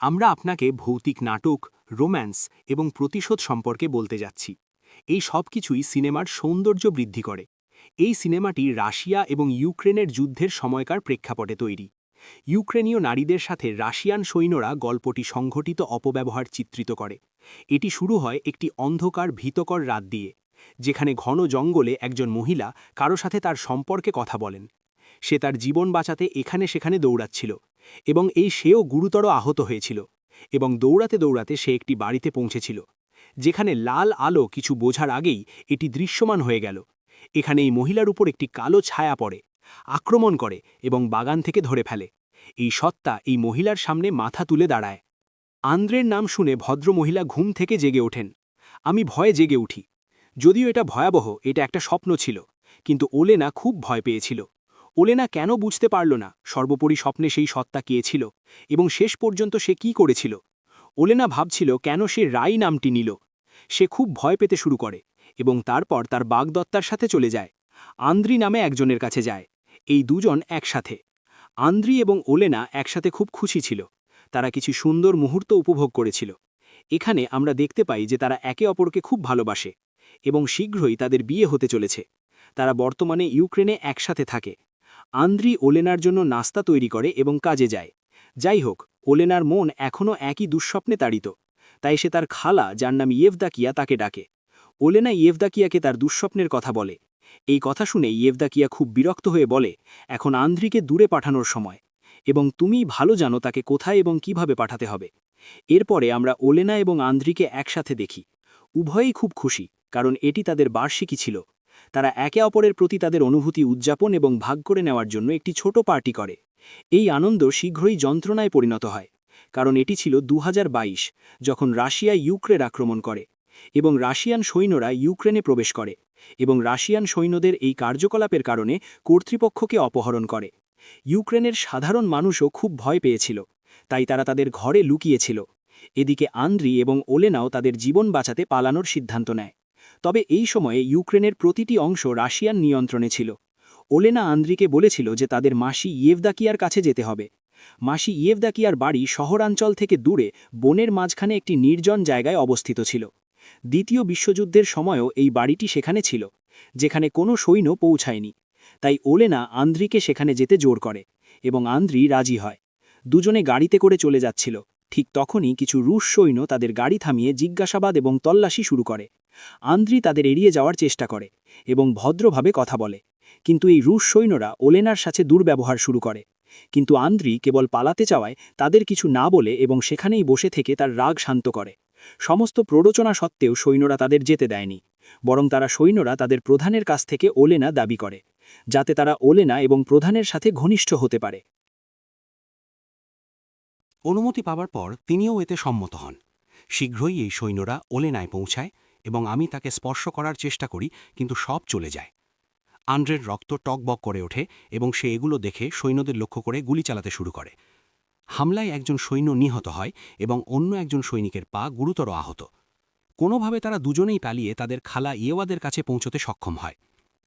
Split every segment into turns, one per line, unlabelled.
আমরা আপনাকে ভৌতিক নাটক, রোম্যান্স এবং প্রতিশোধ সম্পর্কে বলতে যাচ্ছি। এই সব কিছুই সিনেমার সৌন্দর্য বৃদ্ধি করে। এই সিনেমাটি রাশিয়া এবং ইউক্রেনের যুদ্ধের সময়কার প্রেক্ষাপটে তৈরি। ইউক্রেনীয় নারীদের সাথে রাশিয়ান সৈন্যরা গল্পটি সংঘটিত অপব্যবহার চিত্রিত করে। এটি শুরু হয় একটি অন্ধকার ভীতকর রাত দিয়ে, যেখানে ঘন জঙ্গলে একজন মহিলা কারো সাথে তার সম্পর্কে কথা বলেন। সে তার জীবন বাঁচাতে এখানে সেখানে দৌড়াচ্ছিল, এবং সেও গুরুতর আহত হয়েছিল। এবং দৌড়াতে দৌড়াতে সে একটি বাড়িতে পৌঁছেছিল, যেখানে লাল আলো কিছু বোঝার আগেই এটি দৃশ্যমান হয়ে গেল। এখানে এই মহিলার উপর একটি কালো ছায়া পড়ে, আক্রমণ করে এবং বাগান থেকে ধরে ফেলে। এই সত্তা এই মহিলার সামনে মাথা তুলে দাঁড়ায়। আন্দ্রের নাম শুনে ভদ্রমহিলা ঘুম থেকে জেগে ওঠেন। আমি ভয়ে জেগে উঠি। যদিও এটা ভয়াবহ, এটা একটা স্বপ্ন ছিল, কিন্তু ওলেনা খুব ভয় পেয়েছিল। ওলেনা কেন বুঝতে পারল না সর্বোপরি স্বপ্নে সেই সত্তা কে ছিল, এবং শেষ পর্যন্ত সে কি করেছিল। ওলেনা ভাবছিল কেন সে রাই নামটি নিল। সে খুব ভয় পেতে শুরু করে, এবং তারপর তার বাগদত্তার সাথে চলে যায়। আন্দ্রি নামে একজনের কাছে যায়। এই দুজন একসাথে। আন্দ্রি এবং ওলেনা একসাথে খুব খুশি ছিল। তারা কিছু সুন্দর মুহূর্ত উপভোগ করেছিল। এখানে আমরা দেখতে পাই যে তারা একে অপরকে খুব ভালোবাসে, এবং শীঘ্রই তাদের বিয়ে হতে চলেছে। তারা বর্তমানে ইউক্রেনে একসাথে থাকে। আন্দ্রি ওলেনার জন্য নাস্তা তৈরি করে এবং কাজে যায়। যাই হোক, ওলেনার মন এখনও একই দুঃস্বপ্নে তাড়িত। তাই সে তার খালা, যার নাম ইয়েভদাকিয়া, তাকে ডাকে। ওলেনা ইয়েভদাকিয়াকে তার দুঃস্বপ্নের কথা বলে। এই কথা শুনে ইয়েভদাকিয়া খুব বিরক্ত হয়ে বলে, এখন আন্দ্রিকে দূরে পাঠানোর সময়, এবং তুমি ভালো জানো তাকে কোথায় এবং কিভাবে পাঠাতে হবে। এরপরে আমরা ওলেনা এবং আন্দ্রিকে একসাথে দেখি। উভয়েই খুব খুশি, কারণ এটি তাদের বার্ষিকী ছিল। তারা একে অপরের প্রতি তাদের অনুভূতি উদযাপন এবং ভাগ করে নেওয়ার জন্য একটি ছোট পার্টি করে। এই আনন্দ শীঘ্রই যন্ত্রণায় পরিণত হয়, কারণ এটি ছিল 2022, যখন রাশিয়া ইউক্রেন আক্রমণ করে, এবং রাশিয়ান সৈন্যরা ইউক্রেনে প্রবেশ করে, এবং রাশিয়ান সৈন্যদের এই কার্যকলাপের কারণে কর্তৃপক্ষকে অপহরণ করে। ইউক্রেনের সাধারণ মানুষও খুব ভয় পেয়েছিল, তাই তারা তাদের ঘরে লুকিয়েছিল। এদিকে আন্দ্রি এবং ওলেনাও তাদের জীবন বাঁচাতে পালানোর সিদ্ধান্ত নেয়। তবে এই সময়ে ইউক্রেনের প্রতিটি অংশ রাশিয়ান নিয়ন্ত্রণে ছিল। ওলেনা আন্দ্রিকে বলেছিল যে তাদের মাসি ইয়েভদাকিয়ার কাছে যেতে হবে। মাসি ইয়েভদাকিয়ার বাড়ি শহরাঞ্চল থেকে দূরে বনের মাঝখানে একটি নির্জন জায়গায় অবস্থিত ছিল। দ্বিতীয় বিশ্বযুদ্ধের সময়ও এই বাড়িটি সেখানে ছিল, যেখানে কোনো সৈন্য পৌঁছায়নি। তাই ওলেনা আন্দ্রিকে সেখানে যেতে জোর করে, এবং আন্দ্রি রাজি হয়। দুজনে গাড়িতে করে চলে যাচ্ছিল। ঠিক তখনই কিছু রুশ সৈন্য তাদের গাড়ি থামিয়ে জিজ্ঞাসাবাদ এবং তল্লাশি শুরু করে। আন্দ্রি তাদের এড়িয়ে যাওয়ার চেষ্টা করে এবং ভদ্রভাবে কথা বলে, কিন্তু এই রুশ সৈন্যরা ওলেনার সাথে দুর্ব্যবহার শুরু করে। কিন্তু আন্দ্রি কেবল পালাতে চাওয়ায় তাদের কিছু না বলে এবং সেখানেই বসে থেকে তার রাগ শান্ত করে। সমস্ত প্ররোচনা সত্ত্বেও সৈন্যরা তাদের যেতে দেয়নি, বরং সৈন্যরা তাদের প্রধানের কাছ থেকে ওলেনা দাবি করে, যাতে তারা ওলেনা এবং প্রধানের সাথে ঘনিষ্ঠ হতে পারে।
অনুমতি পাবার পর তিনিও এতে সম্মত হন। শীঘ্রই এই সৈন্যরা ওলেনায় পৌঁছায়, এবং আমি তাকে স্পর্শ করার চেষ্টা করি, কিন্তু সব চলে যায়। আন্দ্রের রক্ত টকবক করে ওঠে, এবং সে এগুলো দেখে সৈন্যদের লক্ষ্য করে গুলি চালাতে শুরু করে। হামলায় একজন সৈন্য নিহত হয়, এবং অন্য একজন সৈনিকের পা গুরুতর আহত। কোনোভাবে তারা দুজনেই পালিয়ে তাদের খালা ইয়েওয়াদের কাছে পৌঁছতে সক্ষম হয়।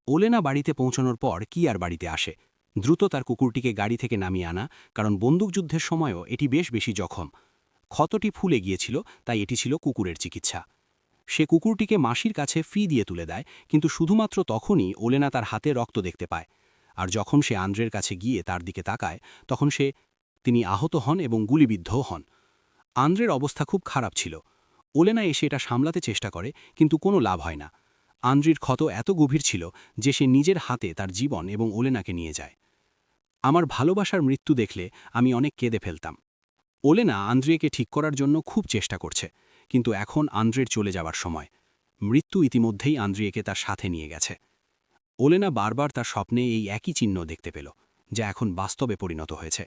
ওলেনা বাড়িতে পৌঁছানোর পর কি আর বাড়িতে আসে, দ্রুত তার কুকুরটিকে গাড়ি থেকে নামিয়ে আনা, কারণ বন্দুকযুদ্ধের সময়ও এটি বেশি জখম। ক্ষতটি ফুলে গিয়েছিল, তাই এটি ছিল কুকুরের চিকিৎসা। সে কুকুরটিকে মাসির কাছে ফি দিয়ে তুলে দেয়, কিন্তু শুধুমাত্র তখনই ওলেনা তার হাতে রক্ত দেখতে পায়। আর যখন সে আন্দ্রের কাছে গিয়ে তার দিকে তাকায়, তখন তিনি আহত হন এবং গুলিবিদ্ধও হন। আন্দ্রের অবস্থা খুব খারাপ ছিল। ওলেনা এসে এটা সামলাতে চেষ্টা করে, কিন্তু কোনো লাভ হয় না। আন্দ্রির ক্ষত এত গভীর ছিল যে সে নিজের হাতে তার জীবন এবং ওলেনাকে নিয়ে যায়। আমার ভালোবাসার মৃত্যু দেখলে আমি অনেক কেঁদে ফেলতাম। ওলেনা আন্দ্রিয়েকে ঠিক করার জন্য খুব চেষ্টা করছে, কিন্তু এখন আন্দ্রের চলে যাওয়ার সময়। মৃত্যু ইতিমধ্যেই আন্দ্রিয়েকে তার সাথে নিয়ে গেছে। ওলেনা বারবার তার স্বপ্নে এই একই চিহ্ন দেখতে পেল, যা এখন বাস্তবে পরিণত হয়েছে।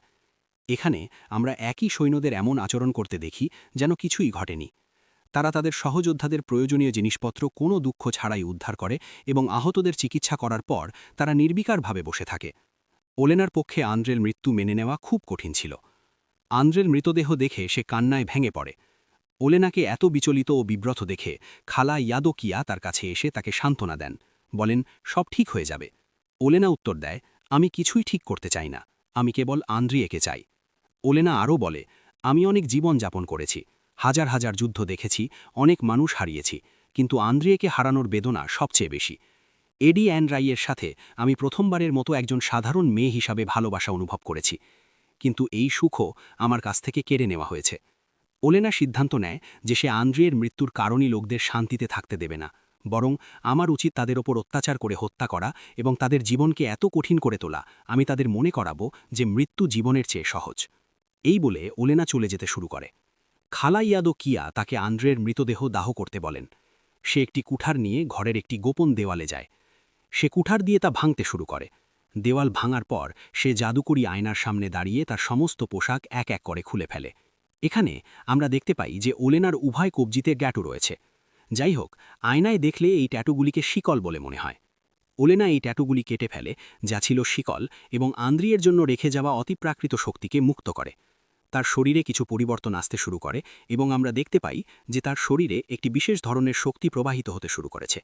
এখানে আমরা একই সৈন্যদের এমন আচরণ করতে দেখি যেন কিছুই ঘটেনি। তারা তাদের সহযোদ্ধাদের প্রয়োজনীয় জিনিসপত্র কোনো দুঃখ ছাড়াই উদ্ধার করে, এবং আহতদের চিকিৎসা করার পর তারা নির্বিকারভাবে বসে থাকে। ওলেনার পক্ষে আন্দ্রের মৃত্যু মেনে নেওয়া খুব কঠিন ছিল। আন্দ্রের মৃতদেহ দেখে সে কান্নায় ভেঙে পড়ে। ওলেনাকে এত বিচলিত ও বিব্রত দেখে খালা ইয়াদোকিয়া তার কাছে এসে তাকে সান্ত্বনা দেন, বলেন সব ঠিক হয়ে যাবে। ওলেনা উত্তর দেয়, আমি কিছুই ঠিক করতে চাই না, আমি কেবল আন্দ্রিয়েকে চাই। ওলেনা আরও বলে, আমি অনেক জীবন যাপন করেছি, হাজার হাজার যুদ্ধ দেখেছি, অনেক মানুষ হারিয়েছি, কিন্তু আন্দ্রিয়েকে হারানোর বেদনা সবচেয়ে বেশি। এডি অ্যান রাইয়ের সাথে আমি প্রথমবারের মতো একজন সাধারণ মেয়ে হিসাবে ভালোবাসা অনুভব করেছি, কিন্তু এই সুখও আমার কাছ থেকে কেড়ে নেওয়া হয়েছে। ওলেনা সিদ্ধান্ত নেয় যে সে আন্দ্রিয়ের মৃত্যুর কারণই লোকদের শান্তিতে থাকতে দেবে না, বরং আমার উচিত তাদের ওপর অত্যাচার করে হত্যা করা এবং তাদের জীবনকে এত কঠিন করে তোলা, আমি তাদের মনে করাবো যে মৃত্যু জীবনের চেয়ে সহজ। এই বলে ওলেনা চলে যেতে শুরু করে। খালা ইয়াদো কিয়া তাকে আন্দ্রের মৃতদেহ দাহ করতে বলেন। সে একটি কুঠার নিয়ে ঘরের একটি গোপন দেওয়ালে যায়। সে কুঠার দিয়ে তা ভাঙতে শুরু করে। দেওয়াল ভাঙার পর সে জাদুকরি আয়নার সামনে দাঁড়িয়ে তার সমস্ত পোশাক এক এক করে খুলে ফেলে। এখানে আমরা দেখতে পাই যে ওলেনার উভয় কবজিতে ট্যাটু রয়েছে। যাই হোক, আয়নায় দেখলে এই ট্যাটুগুলিকে শিকল বলে মনে হয়। ওলেনা এই ট্যাটুগুলি কেটে ফেলে, যা ছিল শিকল, এবং আন্দ্রিয়ের জন্য রেখে যাওয়া অতিপ্রাকৃত শক্তিকে মুক্ত করে। তার শরীরে কিছু পরিবর্তন আসতে শুরু করে এবং আমরা দেখতে পাই যে তার শরীরে একটি বিশেষ ধরনের শক্তি প্রবাহিত হতে শুরু করেছে।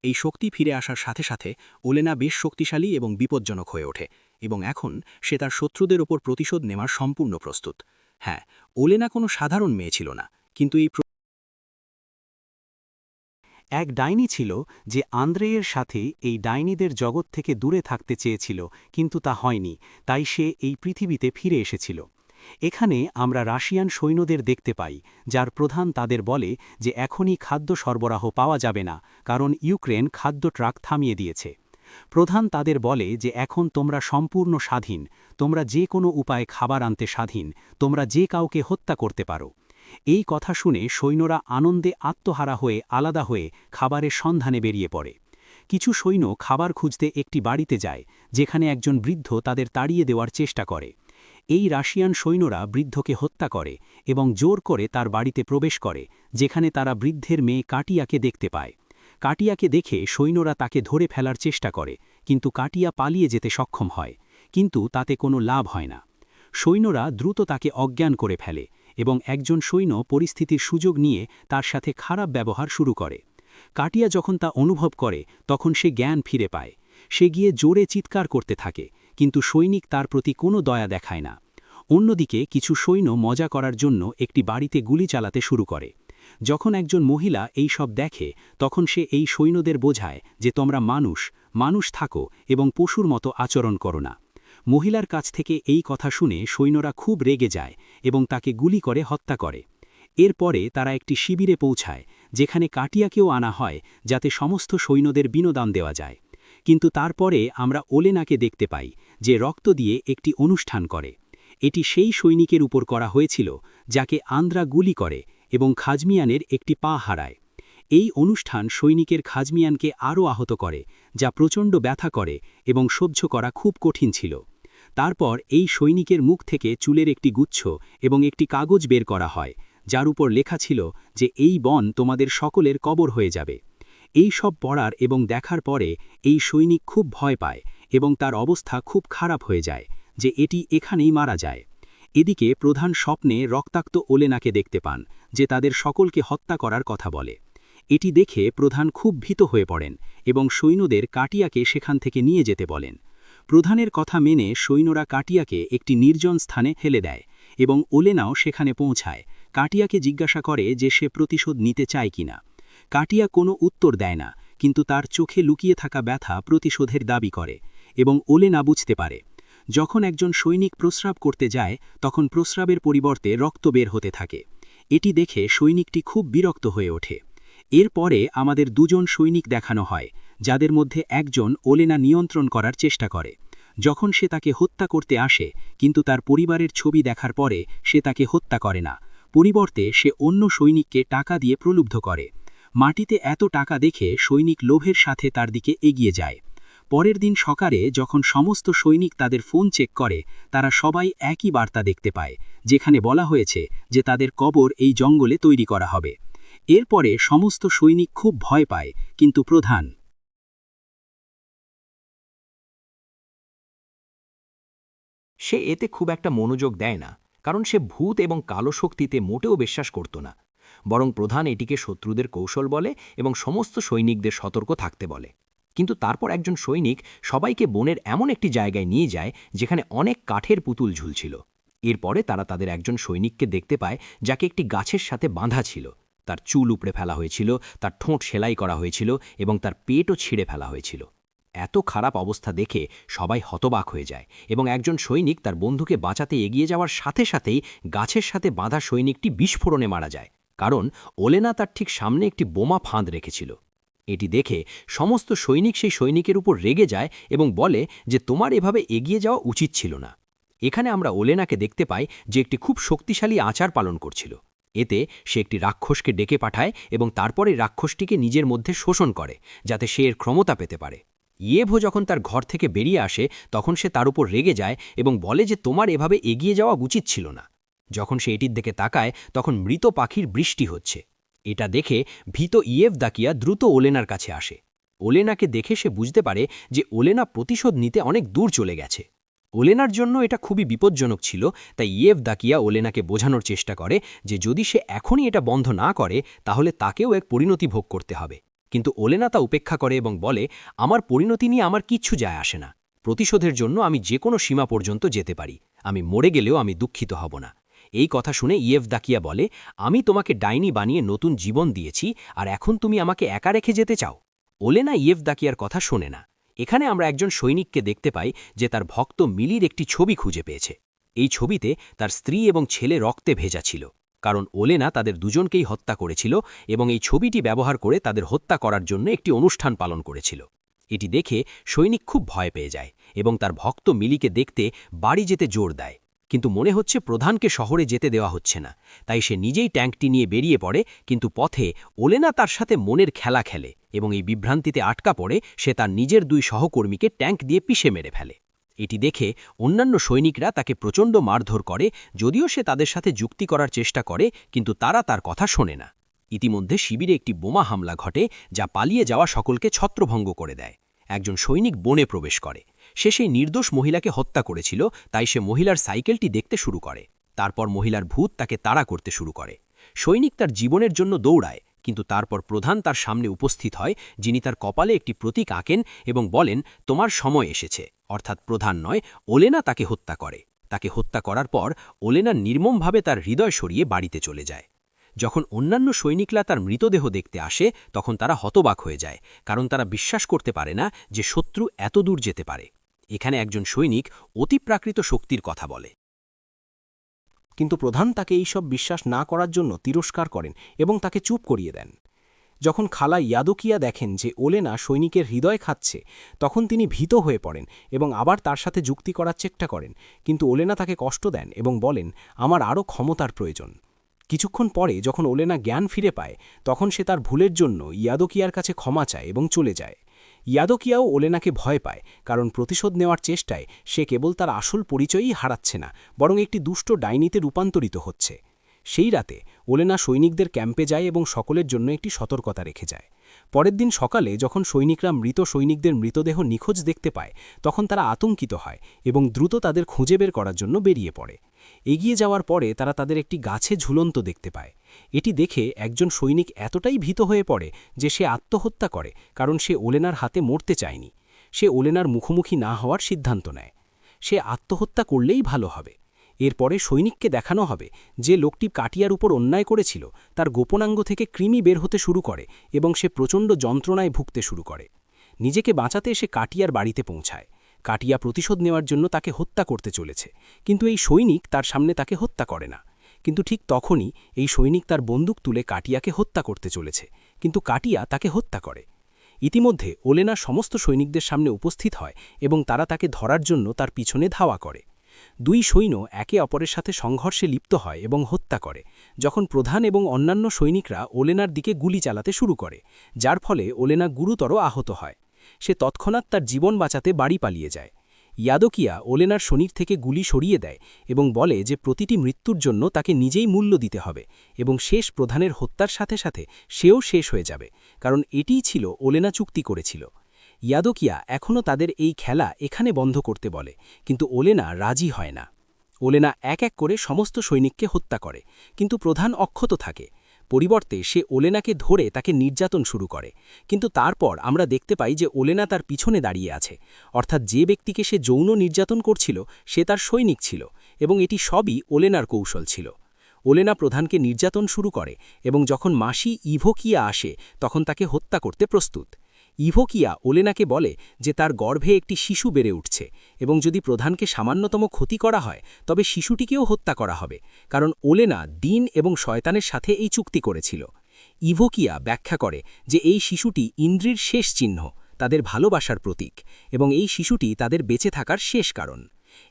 এই শক্তি ফিরে আসার সাথে সাথে ওলেনা বেশ শক্তিশালী এবং বিপজ্জনক হয়ে ওঠে, এবং এখন সে তার শত্রুদের ওপর প্রতিশোধ নেওয়ার সম্পূর্ণ প্রস্তুত। হ্যাঁ, ওলেনা কোনো সাধারণ মেয়ে ছিল না, কিন্তু
এক ডাইনি ছিল যে আন্দ্রেয়ের সাথে এই ডাইনিদের জগৎ থেকে দূরে থাকতে চেয়েছিল, কিন্তু তা হয়নি, তাই সে এই পৃথিবীতে ফিরে এসেছিল। এখানে আমরা রাশিয়ান সৈন্যদের দেখতে পাই, যার প্রধান তাদের বলে যে এখনই খাদ্য সরবরাহ পাওয়া যাবে না, কারণ ইউক্রেন খাদ্য ট্রাক থামিয়ে দিয়েছে। প্রধান তাদের বলে যে এখন তোমরা সম্পূর্ণ স্বাধীন, তোমরা যে কোনো উপায়ে খাবার আনতে স্বাধীন, তোমরা যে কাউকে হত্যা করতে পারো। এই কথা শুনে সৈন্যরা আনন্দে আত্মহারা হয়ে আলাদা হয়ে খাবারের সন্ধানে বেরিয়ে পড়ে। কিছু সৈন্য খাবার খুঁজতে একটি বাড়িতে যায়, যেখানে একজন বৃদ্ধ তাদের তাড়িয়ে দেওয়ার চেষ্টা করে। এই রাশিয়ান সৈন্যরা বৃদ্ধকে হত্যা করে এবং জোর করে তার বাড়িতে প্রবেশ করে, যেখানে তারা বৃদ্ধের মেয়ে কাটিয়াকে দেখতে পায়। কাটিয়াকে দেখে সৈন্যরা তাকে ধরে ফেলার চেষ্টা করে, কিন্তু কাটিয়া পালিয়ে যেতে সক্ষম হয়, কিন্তু তাতে কোনো লাভ হয় না। সৈন্যরা দ্রুত তাকে অজ্ঞান করে ফেলে এবং একজন সৈন্য পরিস্থিতির সুযোগ নিয়ে তার সাথে খারাপ ব্যবহার শুরু করে। কাটিয়া যখন তা অনুভব করে তখন সে জ্ঞান ফিরে পায়। সে গিয়ে জোরে চিৎকার করতে থাকে, কিন্তু সৈনিক তার প্রতি কোনো দয়া দেখায় না। অন্যদিকে কিছু সৈন্য মজা করার জন্য একটি বাড়িতে গুলি চালাতে শুরু করে। যখন একজন মহিলা এই সব দেখে, তখন সে এই সৈন্যদের বোঝায় যে তোমরা মানুষ থাকো এবং পশুর মতো আচরণ করো না। মহিলার কাছ থেকে এই কথা শুনে সৈন্যরা খুব রেগে যায় এবং তাকে গুলি করে হত্যা করে। এরপরে তারা একটি শিবিরে পৌঁছায়, যেখানে কাটিয়াকেও আনা হয় যাতে সমস্ত সৈন্যদের বিনোদন দেওয়া যায়। কিন্তু তারপরে আমরা ওলেনাকে দেখতে পাই, যে রক্ত দিয়ে একটি অনুষ্ঠান করে। এটি সেই সৈনিকের উপর করা হয়েছিল যাকে আন্দ্রা গুলি করে এবং খাজমিয়ানের একটি পা হারায়। এই অনুষ্ঠান সৈনিকের খাজমিয়ানকে আরও আহত করে, যা প্রচণ্ড ব্যথা করে এবং সহ্য করা খুব কঠিন ছিল। তারপর এই সৈনিকের মুখ থেকে চুলের একটি গুচ্ছ এবং একটি কাগজ বের করা হয়, যার উপর লেখা ছিল যে এই বন তোমাদের সকলের কবর হয়ে যাবে। এই সব পড়ার এবং দেখার পরে এই সৈনিক খুব ভয় পায় এবং তার অবস্থা খুব খারাপ হয়ে যায়, যে এটি এখানেই মারা যায়। এদিকে প্রধান স্বপ্নে রক্তাক্ত ওলেনাকে দেখতে পান, যে তাদের সকলকে হত্যা করার কথা বলে। এটি দেখে প্রধান খুব ভীত হয়ে পড়েন এবং সৈন্যদের কাটিয়াকে সেখান থেকে নিয়ে যেতে বলেন। প্রধানের কথা মেনে সৈন্যরা কাটিয়াকে একটি নির্জন স্থানে ফেলে দেয় এবং ওলেনাও সেখানে পৌঁছায়। কাটিয়াকে জিজ্ঞাসা করে যে সে প্রতিশোধ নিতে চায় কিনা। কাটিয়া কোনো উত্তর দেয় না, কিন্তু তার চোখে লুকিয়ে থাকা ব্যথা প্রতিশোধের দাবি করে এবং ওলেনা বুঝতে পারে। যখন একজন সৈনিক প্রস্রাব করতে যায়, তখন প্রস্রাবের পরিবর্তে রক্ত বের হতে থাকে। এটি দেখে সৈনিকটি খুব বিরক্ত হয়ে ওঠে। এরপরে আমাদের দুজন সৈনিক দেখানো হয়, যাদের মধ্যে একজন ওলেনা নিয়ন্ত্রণ করার চেষ্টা করে। যখন সে তাকে হত্যা করতে আসে, কিন্তু তার পরিবারের ছবি দেখার পরে সে তাকে হত্যা করে না। পরিবর্তে সে অন্য সৈনিককে টাকা দিয়ে প্রলুব্ধ করে। মাটিতে এত টাকা দেখে সৈনিক লোভের সাথে তার দিকে এগিয়ে যায়। পরের দিন সকালে যখন সমস্ত সৈনিক তাদের ফোন চেক করে, তারা সবাই একই বার্তা দেখতে পায়, যেখানে বলা হয়েছে যে তাদের কবর এই জঙ্গলে তৈরি করা হবে। এরপরে সমস্ত সৈনিক খুব ভয় পায়, কিন্তু প্রধান
সে এতে খুব একটা মনোযোগ দেয় না, কারণ সে ভূত এবং কালো শক্তিতে মোটেও বিশ্বাস করত না। বরং প্রধান এটিকে শত্রুদের কৌশল বলে এবং সমস্ত সৈনিকদের সতর্ক থাকতে বলে। কিন্তু তারপর একজন সৈনিক সবাইকে বনের এমন একটি জায়গায় নিয়ে যায় যেখানে অনেক কাঠের পুতুল ঝুলছিল। এরপরে তারা তাদের একজন সৈনিককে দেখতে পায় যাকে একটি গাছের সাথে বাঁধা ছিল। তার চুল উপড়ে ফেলা হয়েছিল, তার ঠোঁট সেলাই করা হয়েছিল এবং তার পেটও ছিঁড়ে ফেলা হয়েছিল। এত খারাপ অবস্থা দেখে সবাই হতবাক হয়ে যায় এবং একজন সৈনিক তার বন্ধুকে বাঁচাতে এগিয়ে যাওয়ার সাথে সাথেই গাছের সাথে বাঁধা সৈনিকটি বিস্ফোরণে মারা যায়, কারণ ওলেনা তার ঠিক সামনে একটি বোমা ফাঁদ রেখেছিল। এটি দেখে সমস্ত সৈনিক সেই সৈনিকের উপর রেগে যায় এবং বলে যে তোমার এভাবে এগিয়ে যাওয়া উচিত ছিল না। এখানে আমরা ওলেনাকে দেখতে পাই যে একটি খুব শক্তিশালী আচার পালন করছিল। এতে সে একটি রাক্ষসকে ডেকে পাঠায় এবং তারপরে রাক্ষসটিকে নিজের মধ্যে শোষণ করে, যাতে সে এর ক্ষমতা পেতে পারে। ইয়েভো যখন তার ঘর থেকে বেরিয়ে আসে তখন সে তার উপর রেগে যায় এবং বলে যে তোমার এভাবে এগিয়ে যাওয়া উচিত ছিল না। যখন সে এটির দিকে তাকায় তখন মৃত পাখির বৃষ্টি হচ্ছে। এটা দেখে ভীত ইয়েভদাকিয়া দ্রুত ওলেনার কাছে আসে। ওলেনাকে দেখে সে বুঝতে পারে যে ওলেনা প্রতিশোধ নিতে অনেক দূর চলে গেছে। ওলেনার জন্য এটা খুবই বিপজ্জনক ছিল, তাই ইয়েভদাকিয়া ওলেনাকে বোঝানোর চেষ্টা করে যে যদি সে এখনই এটা বন্ধ না করে তাহলে তাকেও এক পরিণতি ভোগ করতে হবে। কিন্তু ওলেনা তা উপেক্ষা করে এবং বলে, আমার পরিণতি নিয়ে আমার কিচ্ছু যায় আসে না। প্রতিশোধের জন্য আমি যে কোনো সীমা পর্যন্ত যেতে পারি। আমি মরে গেলেও আমি দুঃখিত হব না। এই কথা শুনে ইয়েভদাকিয়া বলে, আমি তোমাকে ডাইনি বানিয়ে নতুন জীবন দিয়েছি, আর এখন তুমি আমাকে একা রেখে যেতে চাও? ওলেনা ইয়েভদাকিয়ার কথা শোনে না। এখানে আমরা একজন সৈনিককে দেখতে পাই যে তার ভক্ত মিলির একটি ছবি খুঁজে পেয়েছে। এই ছবিতে তার স্ত্রী এবং ছেলে রক্তে ভেজা ছিল, কারণ ওলেনা তাদের দুজনকেই হত্যা করেছিল এবং এই ছবিটি ব্যবহার করে তাদের হত্যা করার জন্য একটি অনুষ্ঠান পালন করেছিল। এটি দেখে সৈনিক খুব ভয় পেয়ে যায় এবং তার ভক্ত মিলিকে দেখতে বাড়ি যেতে জোর দেয়। কিন্তু মনে হচ্ছে প্রধানকে শহরে যেতে দেওয়া হচ্ছে না, তাই সে নিজেই ট্যাঙ্কটি নিয়ে বেরিয়ে পড়ে। কিন্তু পথে ওলেনা তার সাথে মনের খেলা খেলে এবং এই বিভ্রান্তিতে আটকা পড়ে সে তার নিজের 2 সহকর্মীকে ট্যাঙ্ক দিয়ে পিষে মেরে ফেলে। এটি দেখে অন্যান্য সৈনিকরা তাকে প্রচণ্ড মারধর করে, যদিও সে তাদের সাথে যুক্তি করার চেষ্টা করে, কিন্তু তারা তার কথা শোনে না। ইতিমধ্যে শিবিরে একটি বোমা হামলা ঘটে যা পালিয়ে যাওয়া সকলকে ছত্রভঙ্গ করে দেয়। একজন সৈনিক বনে প্রবেশ করে। সে সেই নির্দোষ মহিলাকে হত্যা করেছিল, তাই সে মহিলার সাইকেলটি দেখতে শুরু করে। তারপর মহিলার ভূত তাকে তাড়া করতে শুরু করে। সৈনিক তার জীবনের জন্য দৌড়ায়, কিন্তু তারপর প্রধান তার সামনে উপস্থিত হয়, যিনি তার কপালে একটি প্রতীক আঁকেন এবং বলেন, তোমার সময় এসেছে। অর্থাৎ প্রধান নয়, ওলেনা তাকে হত্যা করে। তাকে হত্যা করার পর ওলেনা নির্মমভাবে তার হৃদয় সরিয়ে বাড়িতে চলে যায়। যখন অন্যান্য সৈনিকরা তার মৃতদেহ দেখতে আসে তখন তারা হতবাক হয়ে যায়, কারণ তারা বিশ্বাস করতে পারে না যে শত্রু এত দূর যেতে পারে। এখানে একজন সৈনিক অতিপ্রাকৃত শক্তির কথা বলে।
কিন্তু প্রধান তাকে এই সব বিশ্বাস না করার জন্য তিরস্কার করেন এবং তাকে চুপ করিয়ে দেন। যখন খালা ইয়াদোকিয়া দেখেন যে ওলেনা সৈনিকের হৃদয় খাচ্ছে, তখন তিনি ভীত হয়ে পড়েন এবং আবার তার সাথে যুক্তি করার চেষ্টা করেন, কিন্তু ওলেনা তাকে কষ্ট দেন এবং বলেন, আমার আরও ক্ষমতার প্রয়োজন। কিছুক্ষণ পরে যখন ওলেনা জ্ঞান ফিরে পায়, তখন সে তার ভুলের জন্য ইয়াদোকিয়ার কাছে ক্ষমা চায় এবং চলে যায়। ইয়াদোকিয়াও ওলেনাকে ভয় পায়, কারণ প্রতিশোধ নেওয়ার চেষ্টায় সে কেবল তার আসল পরিচয়ই হারাচ্ছে না, বরং একটি দুষ্ট ডাইনিতে রূপান্তরিত হচ্ছে। সেই রাতে ওলেনা সৈনিকদের ক্যাম্পে যায় এবং সকলের জন্য একটি সতর্কতা রেখে যায়। পরের দিন সকালে যখন সৈনিকরা মৃত সৈনিকদের মৃতদেহ নিখোঁজ দেখতে পায়, তখন তারা আতঙ্কিত হয় এবং দ্রুত তাদের খুঁজে বের করার জন্য বেরিয়ে পড়ে। এগিয়ে যাওয়ার পরে তারা তাদের একটি গাছে ঝুলন্ত দেখতে পায়। এটি দেখে একজন সৈনিক এতটাই ভীত হয়ে পড়ে যে সে আত্মহত্যা করে, কারণ সে ওলেনার হাতে মরতে চায়নি। সে ওলেনার মুখোমুখি না হওয়ার সিদ্ধান্ত নেয়। সে আত্মহত্যা করলেই ভালো হবে। এরপরে সৈনিককে দেখানো হবে যে লোকটি কাটিয়ার উপর অন্যায় করেছিল তার গোপনাঙ্গ থেকে কৃমি বের হতে শুরু করে এবং সে প্রচণ্ড যন্ত্রণায় ভুগতে শুরু করে। নিজেকে বাঁচাতে সে কাটিয়ার বাড়িতে পৌঁছায়। কাটিয়া প্রতিশোধ নেওয়ার জন্য তাকে হত্যা করতে চলেছে, কিন্তু এই সৈনিক তার সামনে তাকে হত্যা করে না। কিন্তু ঠিক তখনই এই সৈনিক তার বন্দুক তুলে কাটিয়াকে হত্যা করতে চলেছে, কিন্তু কাটিয়া তাকে হত্যা করে। ইতিমধ্যে ওলেনা সমস্ত সৈনিকদের সামনে উপস্থিত হয় এবং তারা তাকে ধরার জন্য তার পিছনে ধাওয়া করে। 2 সৈন্য একে অপরের সাথে সংঘর্ষে লিপ্ত হয় এবং হত্যা করে, যখন প্রধান এবং অন্যান্য সৈনিকরা ওলেনার দিকে গুলি চালাতে শুরু করে, যার ফলে ওলেনা গুরুতর আহত হয়। সে তৎক্ষণাৎ তার জীবন বাঁচাতে বাড়ি পালিয়ে যায়। ইয়াদোকিয়া ওলেনার শরীর থেকে গুলি সরিয়ে দেয় এবং বলে যে প্রতিটি মৃত্যুর জন্য তাকে নিজেই মূল্য দিতে হবে এবং শেষ প্রধানের হত্যার সাথে সাথে সেও শেষ হয়ে যাবে, কারণ এটিই ছিল ওলেনা চুক্তি করেছিল। ইয়াদোকিয়া এখনও তাদের এই খেলা এখানে বন্ধ করতে বলে, কিন্তু ওলেনা রাজি হয় না। ওলেনা এক এক করে সমস্ত সৈনিককে হত্যা করে, কিন্তু প্রধান অক্ষত থাকে। পরিবর্তে সে ওলেনাকে ধরে তাকে নির্যাতন শুরু করে, কিন্তু তারপর আমরা দেখতে পাই যে ওলেনা তার পিছনে দাঁড়িয়ে আছে, অর্থাৎ যে ব্যক্তিকে সে যৌন নির্যাতন করছিল সে তার সৈনিক ছিল এবং এটি সবই ওলেনার কৌশল ছিল। ওলেনা প্রধানকে নির্যাতন শুরু করে এবং যখন মাসি ইভোকিয়া আসে তখন তাকে হত্যা করতে প্রস্তুত। ইভোকিয়া ওলেনাকে বলে যে তার গর্ভে একটি শিশু বেড়ে উঠছে এবং যদি প্রধানকে সামান্যতম ক্ষতি করা হয় তবে শিশুটিকেও হত্যা করা হবে, কারণ ওলেনা দিন এবং শয়তানের সাথে এই চুক্তি করেছিল। ইভোকিয়া ব্যাখ্যা করে যে এই শিশুটি ইন্দ্রির শেষ চিহ্ন, তাদের ভালোবাসার প্রতীক, এবং এই শিশুটি তাদের বেঁচে থাকার শেষ কারণ।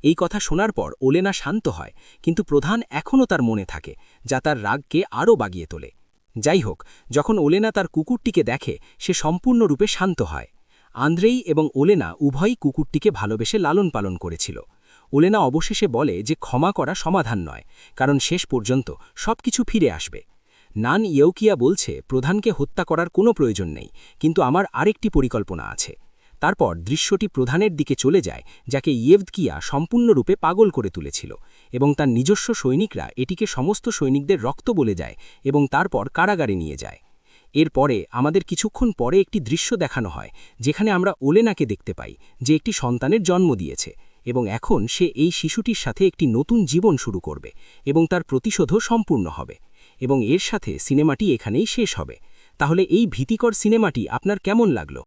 এই কথা শোনার পর ওলেনা শান্ত হয়, কিন্তু প্রধান এখনও তার মনে থাকে, যা তার রাগকে আরও বাগিয়ে তোলে। যাই হোক, যখন ওলেনা তার কুকুরটিকে দেখে সে সম্পূর্ণরূপে শান্ত হয়। আন্দ্রেই এবং ওলেনা উভয়ই কুকুরটিকে ভালোবেসে লালন পালন করেছিল। ওলেনা অবশেষে বলে যে ক্ষমা করা সমাধান নয়, কারণ শেষ পর্যন্ত সবকিছু ফিরে আসবে। নান ইয়ৌকিয়া বলছে প্রধানকে হত্যা করার কোনো প্রয়োজন নেই, কিন্তু আমার আরেকটি পরিকল্পনা আছে। তারপর দৃশ্যটি প্রধানের দিকে চলে যায়, যাকে ইয়েভদকিয়া সম্পূর্ণরূপে পাগল করে তুলেছিল, এবং তার নিজস্ব সৈনিকরা এটিকে সমস্ত সৈনিকদের রক্ত বলে যায় এবং তারপর কারাগারে নিয়ে যায়। এরপরে আমাদের কিছুক্ষণ পরে একটি দৃশ্য দেখানো হয়, যেখানে আমরা ওলেনাকে দেখতে পাই যে একটি সন্তানের জন্ম দিয়েছে, এবং এখন সে এই শিশুটির সাথে একটি নতুন জীবন শুরু করবে এবং তার প্রতিশোধও সম্পূর্ণ হবে। এবং এর সাথে সিনেমাটি এখানেই শেষ হবে। তাহলে এই ভীতিকর সিনেমাটি আপনার কেমন লাগলো?